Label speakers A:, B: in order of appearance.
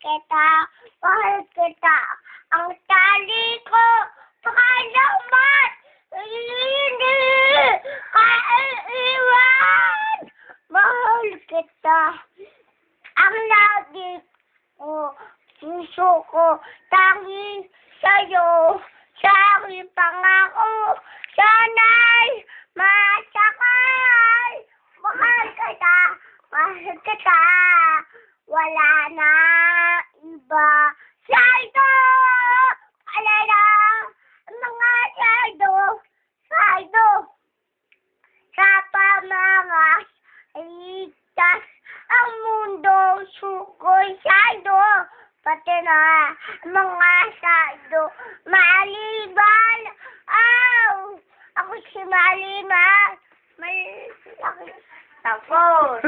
A: kita, mahal kita. Ang tali ko, pakalamat, hindi kaiiwan. Mahal kita. Ang lagi ko, puso ko, tangi sa'yo. Sa aking pangako, sana'y masakay. Mahal kita, mahal kita. Wala na iba. Sa'yo, alala, mga sa'yo. Sa pamangas, ligtas ang mundo, sukoy sa'yo. Pati na mga sa'yo, maliban. Ako si Maliman. Tapos.